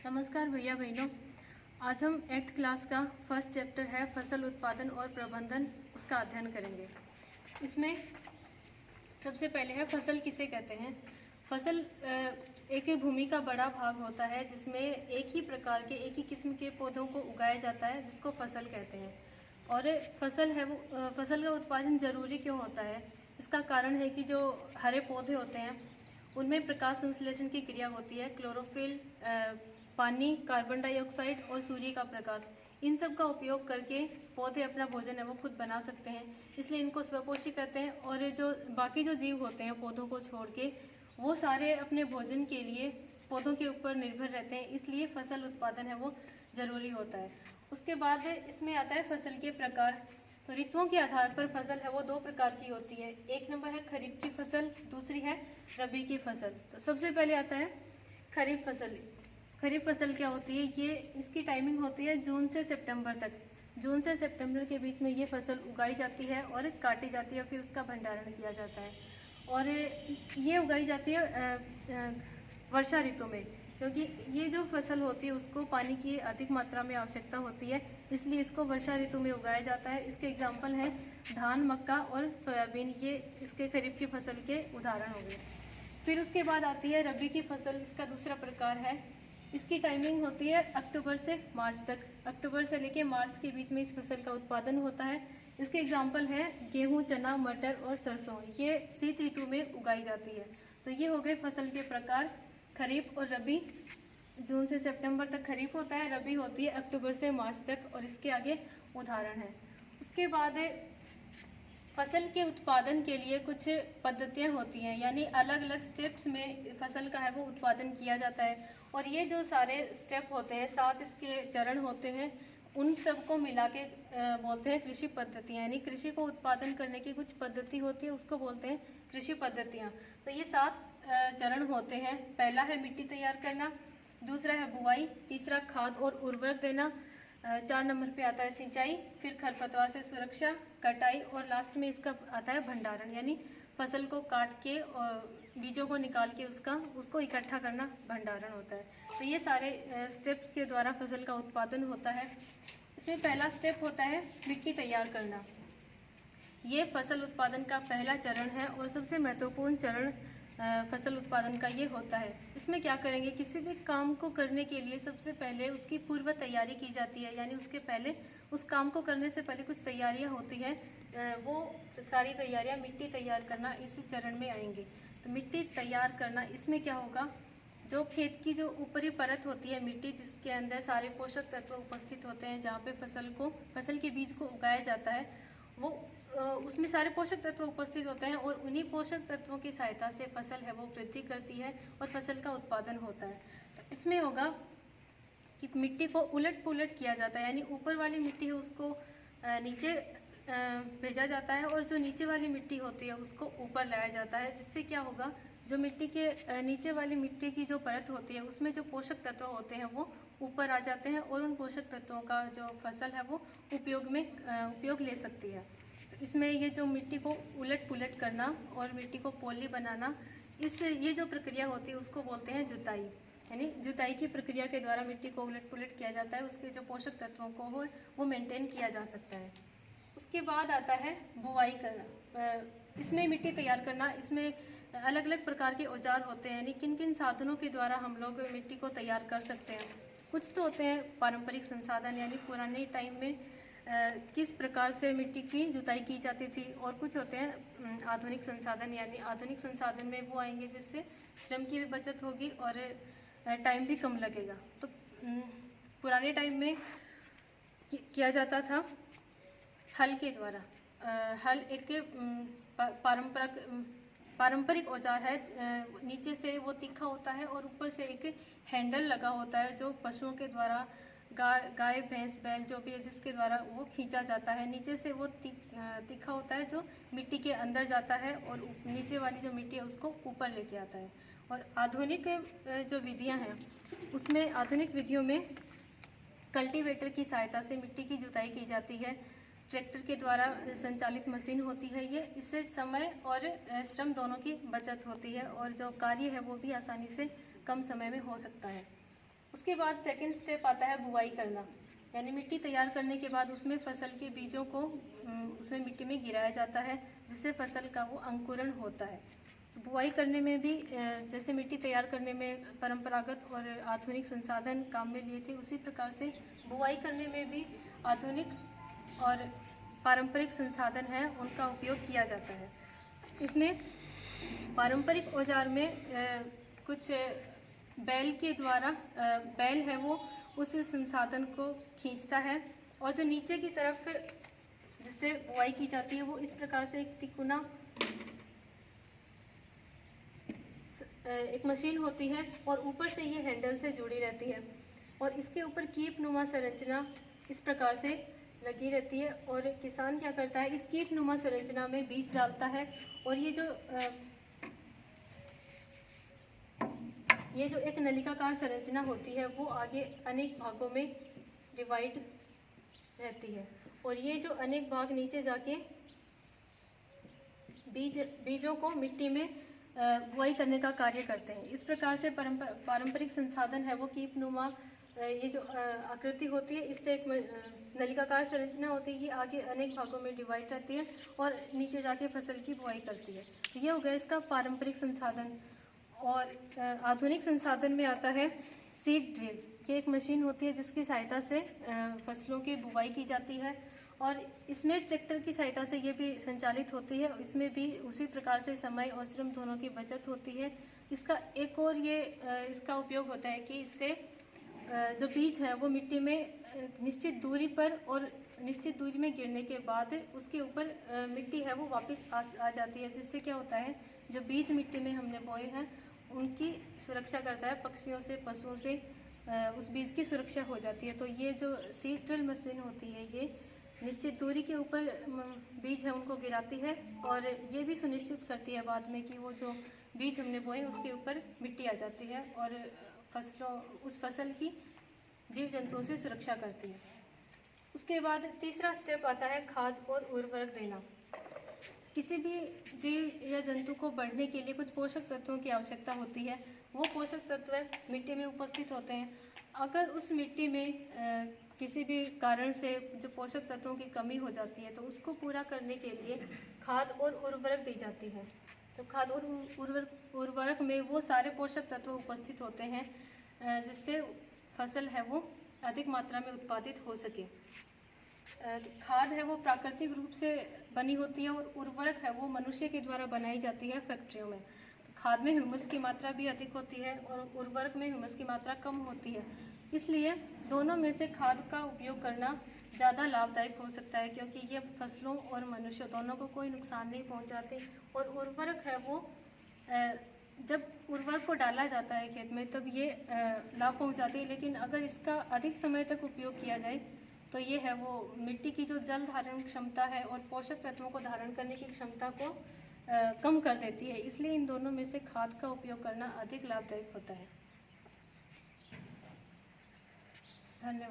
नमस्कार भैया बहनों। आज हम 8th क्लास का फर्स्ट चैप्टर है फसल उत्पादन और प्रबंधन, उसका अध्ययन करेंगे। इसमें सबसे पहले है फसल किसे कहते हैं। फसल एक भूमि का बड़ा भाग होता है जिसमें एक ही प्रकार के एक ही किस्म के पौधों को उगाया जाता है, जिसको फसल कहते हैं। और फसल है वो फसल का उत्पादन जरूरी क्यों होता है, इसका कारण है कि जो हरे पौधे होते हैं उनमें प्रकाश संश्लेषण की क्रिया होती है। क्लोरोफिल, पानी, कार्बन डाइऑक्साइड और सूर्य का प्रकाश, इन सब का उपयोग करके पौधे अपना भोजन है वो खुद बना सकते हैं, इसलिए इनको स्वपोषी कहते हैं। और जो बाकी जो जीव होते हैं पौधों को छोड़ के, वो सारे अपने भोजन के लिए पौधों के ऊपर निर्भर रहते हैं, इसलिए फसल उत्पादन है वो जरूरी होता है। उसके बाद इसमें आता है फसल के प्रकार। तो ऋतुओं के आधार पर फसल है वो दो प्रकार की होती है। एक नंबर है खरीफ की फसल, दूसरी है रबी की फसल। तो सबसे पहले आता है खरीफ फसल। खरीफ फसल क्या होती है, ये इसकी टाइमिंग होती है जून से सितंबर तक। जून से सितंबर के बीच में ये फसल उगाई जाती है और काटी जाती है, फिर उसका भंडारण किया जाता है। और ये उगाई जाती है वर्षा ऋतु में, क्योंकि ये जो फसल होती है उसको पानी की अधिक मात्रा में आवश्यकता होती है, इसलिए इसको वर्षा ऋतु में उगाया जाता है। इसके एग्जाम्पल हैं धान, मक्का और सोयाबीन, ये इसके खरीफ की फसल के उदाहरण हो गए। फिर उसके बाद आती है रबी की फसल, इसका दूसरा प्रकार है। इसकी टाइमिंग होती है अक्टूबर से मार्च तक। अक्टूबर से लेकर मार्च के बीच में इस फसल का उत्पादन होता है। इसके एग्जाम्पल हैं गेहूं, चना, मटर और सरसों, ये शीत ऋतु में उगाई जाती है। तो ये हो गए फसल के प्रकार, खरीफ और रबी। जून से सितंबर तक खरीफ होता है, रबी होती है अक्टूबर से मार्च तक, और इसके आगे उदाहरण है। उसके बाद फसल के उत्पादन के लिए कुछ पद्धतियाँ होती हैं, यानी अलग अलग स्टेप्स में फसल का है वो उत्पादन किया जाता है। और ये जो सारे स्टेप होते हैं, 7 इसके चरण होते हैं, उन सबको मिला के बोलते हैं कृषि पद्धतियाँ। यानी कृषि को उत्पादन करने की कुछ पद्धति होती है, उसको बोलते हैं कृषि पद्धतियाँ। तो ये 7 चरण होते हैं। पहला है मिट्टी तैयार करना, दूसरा है बुआई, तीसरा खाद और उर्वरक देना, 4 नंबर पे आता है सिंचाई, फिर खरपतवार से सुरक्षा, कटाई, और लास्ट में इसका आता है भंडारण, यानी फसल को काट के बीजों को निकाल के उसको इकट्ठा करना भंडारण होता है। तो ये सारे स्टेप्स के द्वारा फसल का उत्पादन होता है। इसमें पहला स्टेप होता है मिट्टी तैयार करना। ये फसल उत्पादन का पहला चरण है और सबसे महत्वपूर्ण चरण फसल उत्पादन का ये होता है। इसमें क्या करेंगे, किसी भी काम को करने के लिए सबसे पहले उसकी पूर्व तैयारी की जाती है, यानी उसके पहले उस काम को करने से पहले कुछ तैयारियां होती हैं। वो सारी तैयारियां मिट्टी तैयार करना इसी चरण में आएंगी। तो मिट्टी तैयार करना, इसमें क्या होगा, जो खेत की जो ऊपरी परत होती है मिट्टी, जिसके अंदर सारे पोषक तत्व उपस्थित होते हैं, जहाँ पे फसल के बीज को उगाया जाता है, वो उसमें सारे पोषक तत्व उपस्थित होते हैं, और उन्हीं पोषक तत्वों की सहायता से फसल है वो वृद्धि करती है और फसल का उत्पादन होता है। तो इसमें होगा कि मिट्टी को उलट पुलट किया जाता है, यानी ऊपर वाली मिट्टी है उसको नीचे भेजा जाता है, और जो नीचे वाली मिट्टी होती है उसको ऊपर लाया जाता है। जिससे क्या होगा, जो मिट्टी के नीचे वाली मिट्टी की जो परत होती है उसमें जो पोषक तत्व होते हैं वो ऊपर आ जाते हैं, और उन पोषक तत्वों का जो फसल है वो उपयोग ले सकती है। तो इसमें ये जो मिट्टी को उलट पुलट करना और मिट्टी को पोली बनाना, ये जो प्रक्रिया होती है उसको बोलते हैं जुताई। यानी जुताई की प्रक्रिया के द्वारा मिट्टी को उलट पुलट किया जाता है, उसके जो पोषक तत्वों को हो वो मेंटेन किया जा सकता है। उसके बाद आता है बुवाई करना। इसमें मिट्टी तैयार करना, इसमें अलग अलग प्रकार के औजार होते हैं, यानी किन किन साधनों के द्वारा हम लोग मिट्टी को तैयार कर सकते हैं। कुछ तो होते हैं पारंपरिक संसाधन, यानी पुराने टाइम में किस प्रकार से मिट्टी की जुताई की जाती थी, और कुछ होते हैं आधुनिक संसाधन। यानी आधुनिक संसाधन में वो आएंगे जिससे श्रम की भी बचत होगी और टाइम भी कम लगेगा। तो पुराने टाइम में किया जाता था हल के द्वारा। हल एक पारंपरिक औजार है, नीचे से वो तीखा होता है और ऊपर से एक हैंडल लगा होता है, जो पशुओं के द्वारा, गाय, भैंस, बैल जो भी है जिसके द्वारा वो खींचा जाता है। नीचे से वो तीखा होता है जो मिट्टी के अंदर जाता है, और नीचे वाली जो मिट्टी है उसको ऊपर लेके आता है। और आधुनिक जो विधियां हैं उसमें, आधुनिक विधियों में कल्टीवेटर की सहायता से मिट्टी की जुताई की जाती है। ट्रैक्टर के द्वारा संचालित मशीन होती है ये, इससे समय और श्रम दोनों की बचत होती है, और जो कार्य है वो भी आसानी से कम समय में हो सकता है। उसके बाद सेकंड स्टेप आता है बुआई करना, यानी मिट्टी तैयार करने के बाद उसमें फसल के बीजों को उसमें मिट्टी में गिराया जाता है, जिससे फसल का वो अंकुरण होता है। बुआई करने में भी जैसे मिट्टी तैयार करने में परंपरागत और आधुनिक संसाधन काम में लिए थे, उसी प्रकार से बुआई करने में भी आधुनिक और पारंपरिक संसाधन हैं, उनका उपयोग किया जाता है। इसमें पारंपरिक औजार में कुछ बैल के द्वारा बैल है वो उस संसाधन को खींचता है, और जो नीचे की तरफ जिससे बुआई की जाती है वो इस प्रकार से एक तिकोना एक मशीन होती है, और ऊपर से ये हैंडल से जुड़ी रहती है, और इसके ऊपर कीप नुमा संरचना इस प्रकार से लगी रहती है। और किसान क्या करता है, इस कीप नुमा संरचना में बीज डालता है, और ये जो एक नलिकाकार संरचना होती है वो आगे अनेक भागों में डिवाइड रहती है, और ये जो अनेक भाग नीचे जाके बीजों को मिट्टी में बुआई करने का कार्य करते हैं। इस प्रकार से पारंपरिक संसाधन है वो कीप नुमा ये जो आकृति होती है, इससे एक नलिकाकार संरचना होती है, ये आगे अनेक भागों में डिवाइड रहती है और नीचे जाके फसल की बुआई करती है। तो ये हो गया इसका पारंपरिक संसाधन। और आधुनिक संसाधन में आता है सीड ड्रिल। ये एक मशीन होती है जिसकी सहायता से फसलों की बुआई की जाती है, और इसमें ट्रैक्टर की सहायता से ये भी संचालित होती है। इसमें भी उसी प्रकार से समय और श्रम दोनों की बचत होती है। इसका एक और इसका उपयोग होता है कि इससे जो बीज है वो मिट्टी में निश्चित दूरी पर और निश्चित दूरी में गिरने के बाद उसके ऊपर मिट्टी है वो वापस आ जाती है, जिससे क्या होता है जो बीज मिट्टी में हमने बोए हैं उनकी सुरक्षा करता है, पक्षियों से पशुओं से उस बीज की सुरक्षा हो जाती है। तो ये जो सीड ड्रिल मशीन होती है ये निश्चित दूरी के ऊपर बीज है उनको गिराती है, और ये भी सुनिश्चित करती है बाद में कि वो जो बीज हमने बोए उसके ऊपर मिट्टी आ जाती है और उस फसल की जीव जंतुओं से सुरक्षा करती है। उसके बाद तीसरा स्टेप आता है खाद और उर्वरक देना। किसी भी जीव या जंतु को बढ़ने के लिए कुछ पोषक तत्वों की आवश्यकता होती है। वो पोषक तत्व मिट्टी में उपस्थित होते हैं। अगर उस मिट्टी में किसी भी कारण से जो पोषक तत्वों की कमी हो जाती है तो उसको पूरा करने के लिए खाद और उर्वरक दी जाती है। तो खाद और उर्वरक में वो सारे पोषक तत्व उपस्थित होते हैं जिससे फसल है वो अधिक मात्रा में उत्पादित हो सके। खाद है वो प्राकृतिक रूप से बनी होती है, और उर्वरक है वो मनुष्य के द्वारा बनाई जाती है फैक्ट्रियों में। तो खाद में ह्यूमस की मात्रा भी अधिक होती है और उर्वरक में ह्यूमस की मात्रा कम होती है। इसलिए दोनों में से खाद का उपयोग करना ज़्यादा लाभदायक हो सकता है, क्योंकि ये फसलों और मनुष्य दोनों को कोई नुकसान नहीं पहुंचाते। और उर्वरक है वो जब उर्वरक को डाला जाता है खेत में तब ये लाभ पहुंचाती है, लेकिन अगर इसका अधिक समय तक उपयोग किया जाए तो ये है वो मिट्टी की जो जल धारण क्षमता है और पोषक तत्वों को धारण करने की क्षमता को कम कर देती है। इसलिए इन दोनों में से खाद का उपयोग करना अधिक लाभदायक होता है। धन्यवाद।